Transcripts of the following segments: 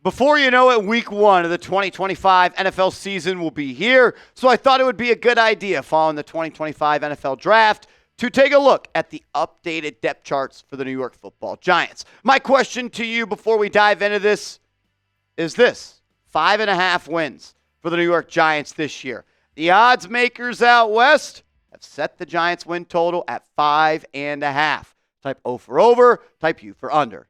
Before you know it, week 1 of the 2025 NFL season will be here, so I thought it would be a good idea following the 2025 NFL draft to take a look at the updated depth charts for the New York Football Giants. My question to you before we dive into this is this: 5.5 wins for the New York Giants this year. The odds makers out west have set the Giants win total at 5.5. Type O for over, type U for under.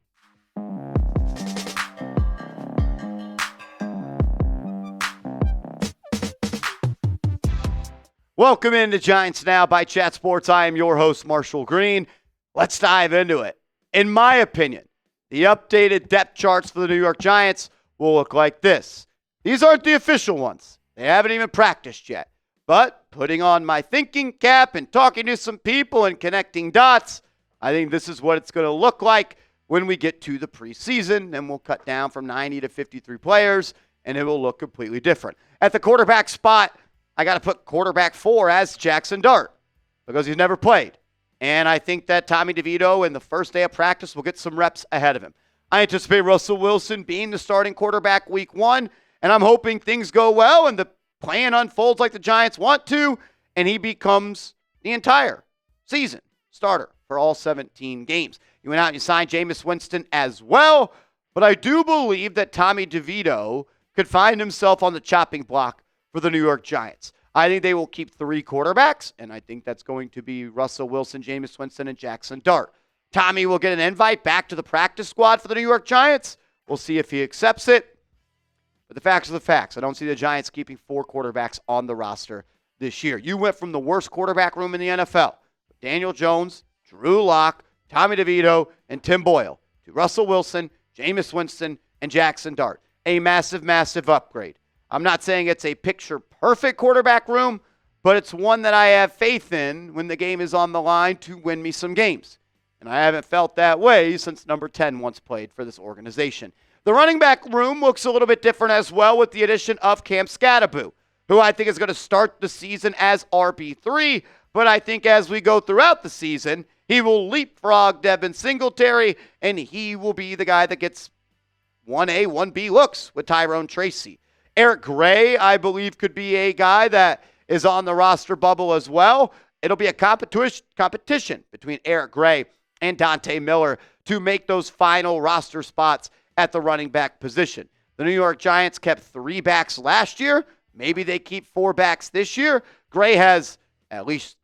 Welcome into Giants Now by Chat Sports. I am your host, Marshall Green. Let's dive into it. In my opinion, the updated depth charts for the New York Giants will look like this. These aren't the official ones. They haven't even practiced yet. But putting on my thinking cap and talking to some people and connecting dots, I think this is what it's going to look like when we get to the preseason, and we'll cut down from 90 to 53 players, and it will look completely different. At the quarterback spot, I got to put quarterback 4 as Jaxson Dart because he's never played. And I think that Tommy DeVito in the first day of practice will get some reps ahead of him. I anticipate Russell Wilson being the starting quarterback week 1, and I'm hoping things go well and the plan unfolds like the Giants want to, and he becomes the entire season starter for all 17 games. You went out and you signed Jameis Winston as well, but I do believe that Tommy DeVito could find himself on the chopping block for the New York Giants. I think they will keep 3 quarterbacks, and I think that's going to be Russell Wilson, Jameis Winston, and Jaxson Dart. Tommy will get an invite back to the practice squad for the New York Giants. We'll see if he accepts it. But the facts are the facts. I don't see the Giants keeping 4 quarterbacks on the roster this year. You went from the worst quarterback room in the NFL, Daniel Jones, Drew Lock, Tommy DeVito, and Tim Boyle, to Russell Wilson, Jameis Winston, and Jaxson Dart. A massive, massive upgrade. I'm not saying it's a picture-perfect quarterback room, but it's one that I have faith in when the game is on the line to win me some games. And I haven't felt that way since number 10 once played for this organization. The running back room looks a little bit different as well with the addition of Cam Skattebo, who I think is going to start the season as RB3, but I think as we go throughout the season, he will leapfrog Devin Singletary, and he will be the guy that gets 1A, 1B looks with Tyrone Tracy. Eric Gray, I believe, could be a guy that is on the roster bubble as well. It'll be a competition between Eric Gray and Dante Miller to make those final roster spots at the running back position. The New York Giants kept 3 backs last year. Maybe they keep 4 backs this year. Gray has at least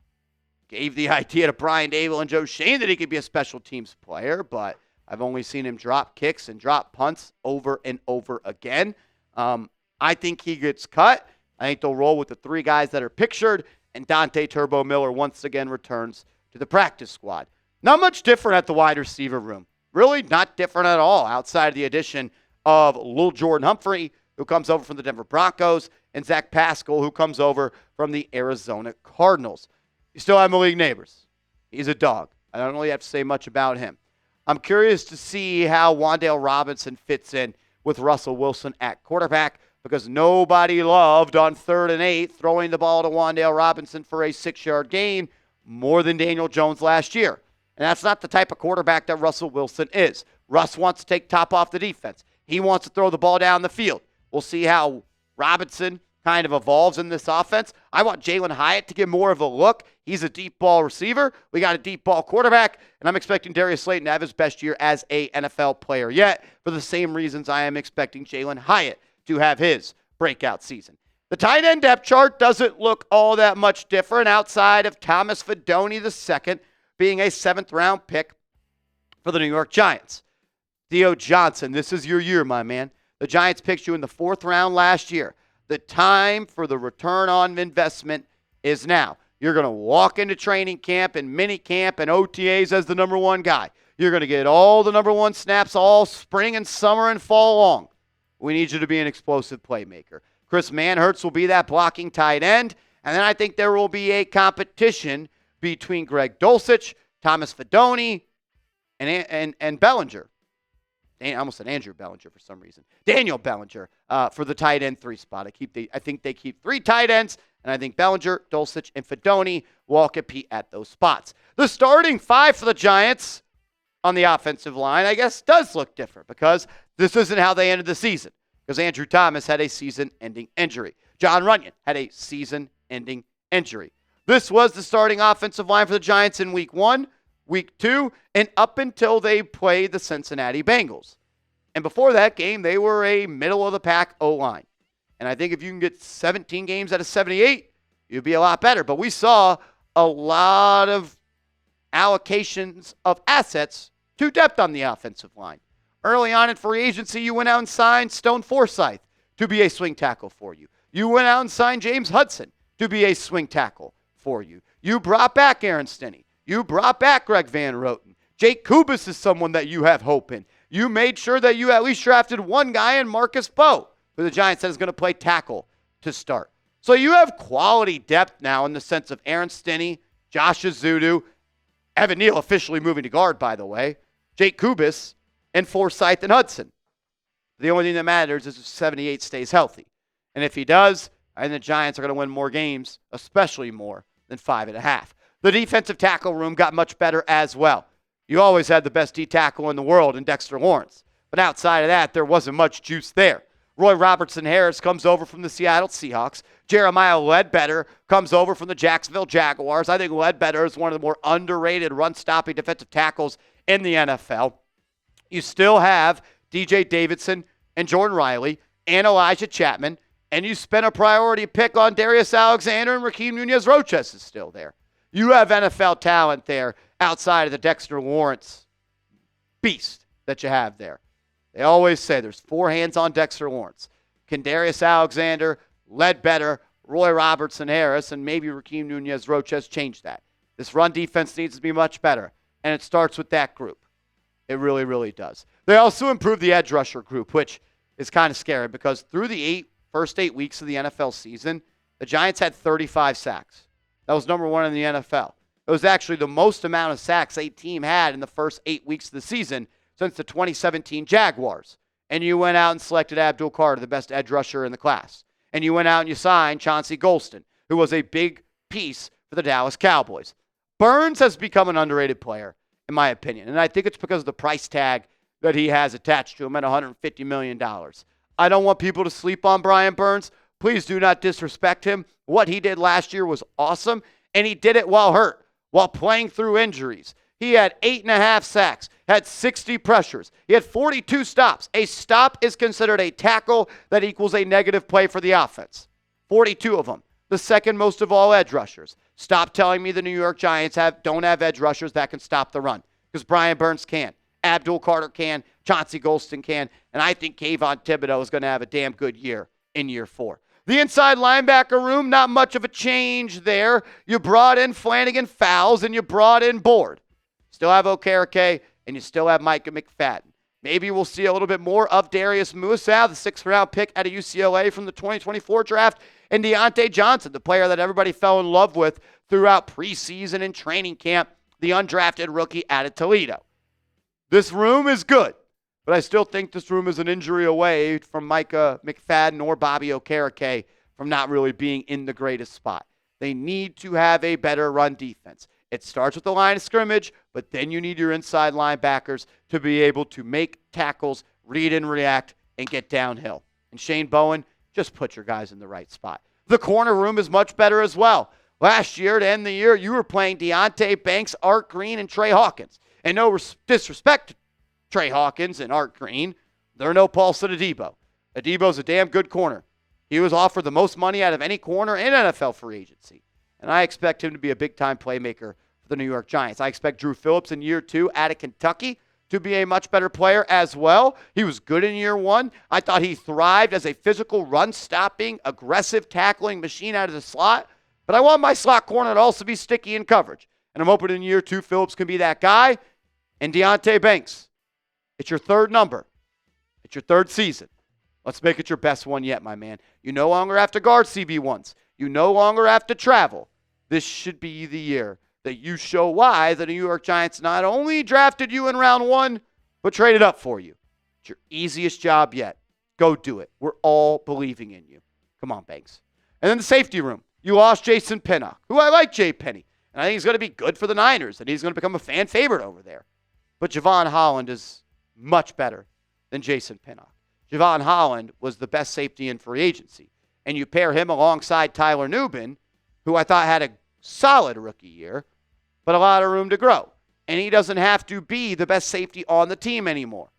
gave the idea to Brian Daboll and Joe Schoen that he could be a special teams player, but I've only seen him drop kicks and drop punts over and over again. I think he gets cut. I think they'll roll with the 3 guys that are pictured, and Dante Turbo Miller once again returns to the practice squad. Not much different at the wide receiver room. Really not different at all outside of the addition of Lil Jordan Humphrey, who comes over from the Denver Broncos, and Zach Pascal, who comes over from the Arizona Cardinals. You still have Malik Neighbors. He's a dog. I don't really have to say much about him. I'm curious to see how Wan'Dale Robinson fits in with Russell Wilson at quarterback, because nobody loved on 3rd and 8 throwing the ball to Wan'Dale Robinson for a 6-yard gain more than Daniel Jones last year. And that's not the type of quarterback that Russell Wilson is. Russ wants to take top off the defense. He wants to throw the ball down the field. We'll see how Robinson kind of evolves in this offense. I want Jalin Hyatt to get more of a look. He's a deep ball receiver. We got a deep ball quarterback, and I'm expecting Darius Slayton to have his best year as a NFL player yet for the same reasons I am expecting Jalin Hyatt to have his breakout season. The tight end depth chart doesn't look all that much different outside of Thomas Fidone II being a 7th-round pick for the New York Giants. Theo Johnson, this is your year, my man. The Giants picked you in the 4th round last year. The time for the return on investment is now. You're going to walk into training camp and mini camp and OTAs as the number 1 guy. You're going to get all the number 1 snaps all spring and summer and fall long. We need you to be an explosive playmaker. Chris Manhertz will be that blocking tight end. And then I think there will be a competition between Greg Dulcich, Thomas Fidone, and Bellinger. I almost said Andrew Bellinger for some reason. Daniel Bellinger for the tight end 3 spot. I think they keep 3 tight ends, and I think Bellinger, Dulcich, and Fidone will all compete at those spots. The starting 5 for the Giants on the offensive line, I guess, does look different because This isn't how they ended the season because Andrew Thomas had a season-ending injury. John Runyon had a season-ending injury. This was the starting offensive line for the Giants in week 1, week 2, and up until they played the Cincinnati Bengals. And before that game, they were a middle-of-the-pack O-line. And I think if you can get 17 games out of 78, you'd be a lot better. But we saw a lot of allocations of assets to depth on the offensive line. Early on in free agency, you went out and signed Stone Forsythe to be a swing tackle for you. You went out and signed James Hudson to be a swing tackle for you. You brought back Aaron Stinney. You brought back Greg Van Roten. Jake Kubis is someone that you have hope in. You made sure that you at least drafted one guy in Marcus Mbow, who the Giants said is going to play tackle to start. So you have quality depth now in the sense of Aaron Stinney, Josh Azudu, Evan Neal officially moving to guard, by the way, Jake Kubis, and Forsythe and Hudson. The only thing that matters is if 78 stays healthy. And if he does, I think the Giants are going to win more games, especially more than 5.5. The defensive tackle room got much better as well. You always had the best D tackle in the world in Dexter Lawrence. But outside of that, there wasn't much juice there. Roy Robertson Harris comes over from the Seattle Seahawks. Jeremiah Ledbetter comes over from the Jacksonville Jaguars. I think Ledbetter is one of the more underrated run-stopping defensive tackles in the NFL. You still have DJ Davidson and Jordan Riley and Elijah Chapman, and you spent a priority pick on Darius Alexander, and Raheem Nunez-Roches is still there. You have NFL talent there outside of the Dexter Lawrence beast that you have there. They always say there's 4 hands on Dexter Lawrence. Can Darius Alexander, Ledbetter, Roy Robertson Harris, and maybe Raheem Nunez-Roches change that? This run defense needs to be much better, and it starts with that group. It really, really does. They also improved the edge rusher group, which is kind of scary because through the first 8 weeks of the NFL season, the Giants had 35 sacks. That was number 1 in the NFL. It was actually the most amount of sacks a team had in the first 8 weeks of the season since the 2017 Jaguars. And you went out and selected Abdul Carter, the best edge rusher in the class. And you went out and you signed Chauncey Golston, who was a big piece for the Dallas Cowboys. Burns has become an underrated player, in my opinion. And I think it's because of the price tag that he has attached to him at $150 million. I don't want people to sleep on Brian Burns. Please do not disrespect him. What he did last year was awesome, and he did it while hurt, while playing through injuries. He had 8.5 sacks, had 60 pressures. He had 42 stops. A stop is considered a tackle that equals a negative play for the offense. 42 of them, the second most of all edge rushers. Stop telling me the New York Giants don't have edge rushers that can stop the run, because Brian Burns can. Abdul Carter can. Chauncey Golston can. And I think Kayvon Thibodeau is going to have a damn good year in year 4. The inside linebacker room, not much of a change there. You brought in Flanagan Fowles and you brought in Board. Still have Okereke and you still have Micah McFadden. Maybe we'll see a little bit more of Darius Muasau, the 6th-round pick out of UCLA from the 2024 draft, and Deontay Johnson, the player that everybody fell in love with throughout preseason and training camp, the undrafted rookie out of Toledo. This room is good, but I still think this room is an injury away from Micah McFadden or Bobby Okereke from not really being in the greatest spot. They need to have a better run defense. It starts with the line of scrimmage, but then you need your inside linebackers to be able to make tackles, read and react, and get downhill. And Shane Bowen, just put your guys in the right spot. The corner room is much better as well. Last year, to end the year, you were playing Deonte Banks, Art Green, and Trey Hawkins. And no disrespect to Trey Hawkins and Art Green, they're no Paulson Adebo. Adebo's a damn good corner. He was offered the most money out of any corner in NFL free agency. And I expect him to be a big-time playmaker for the New York Giants. I expect Drew Phillips in year 2 out of Kentucky to be a much better player as well. He was good in year 1. I thought he thrived as a physical run-stopping, aggressive tackling machine out of the slot. But I want my slot corner to also be sticky in coverage. And I'm hoping in year 2 Phillips can be that guy. And Deonte Banks, it's your 3rd number. It's your 3rd season. Let's make it your best one yet, my man. You no longer have to guard CB1s. You no longer have to travel. This should be the year that you show why the New York Giants not only drafted you in round 1, but traded up for you. It's your easiest job yet. Go do it. We're all believing in you. Come on, Banks. And then the safety room. You lost Jason Pinnock, who I like Jay Penny. And I think he's going to be good for the Niners, and he's going to become a fan favorite over there. But Jevon Holland is much better than Jason Pinnock. Jevon Holland was the best safety in free agency. And you pair him alongside Tyler Nubin, who I thought had a solid rookie year, but a lot of room to grow. And he doesn't have to be the best safety on the team anymore.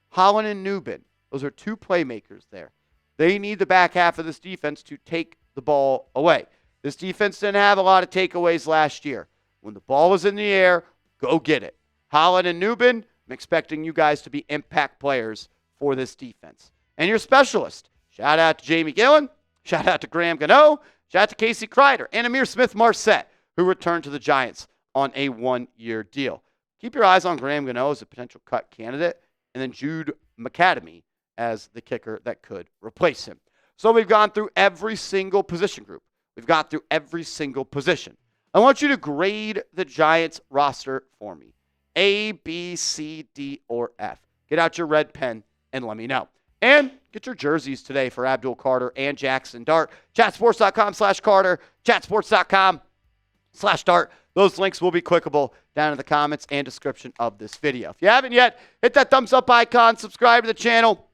Holland and Nubin, those are two playmakers there. They need the back half of this defense to take the ball away. This defense didn't have a lot of takeaways last year. When the ball was in the air, go get it. Holland and Nubin, I'm expecting you guys to be impact players for this defense. And your specialist, shout out to Jamie Gillen, shout out to Graham Gano, shout out to Casey Kreider, and Amir Smith-Marset, who returned to the Giants on a one-year deal. Keep your eyes on Graham Gano as a potential cut candidate, and then Jude McAdamy as the kicker that could replace him. So we've gone through every single position group. We've gone through every single position. I want you to grade the Giants roster for me. A, B, C, D, or F. Get out your red pen and let me know. And get your jerseys today for Abdul Carter and Jaxson Dart. Chatsports.com/Carter, chatsports.com/Dart. Those links will be clickable down in the comments and description of this video. If you haven't yet, hit that thumbs up icon, subscribe to the channel,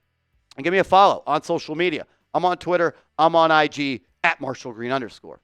and give me a follow on social media. I'm on Twitter. I'm on IG @MarshallGreen_.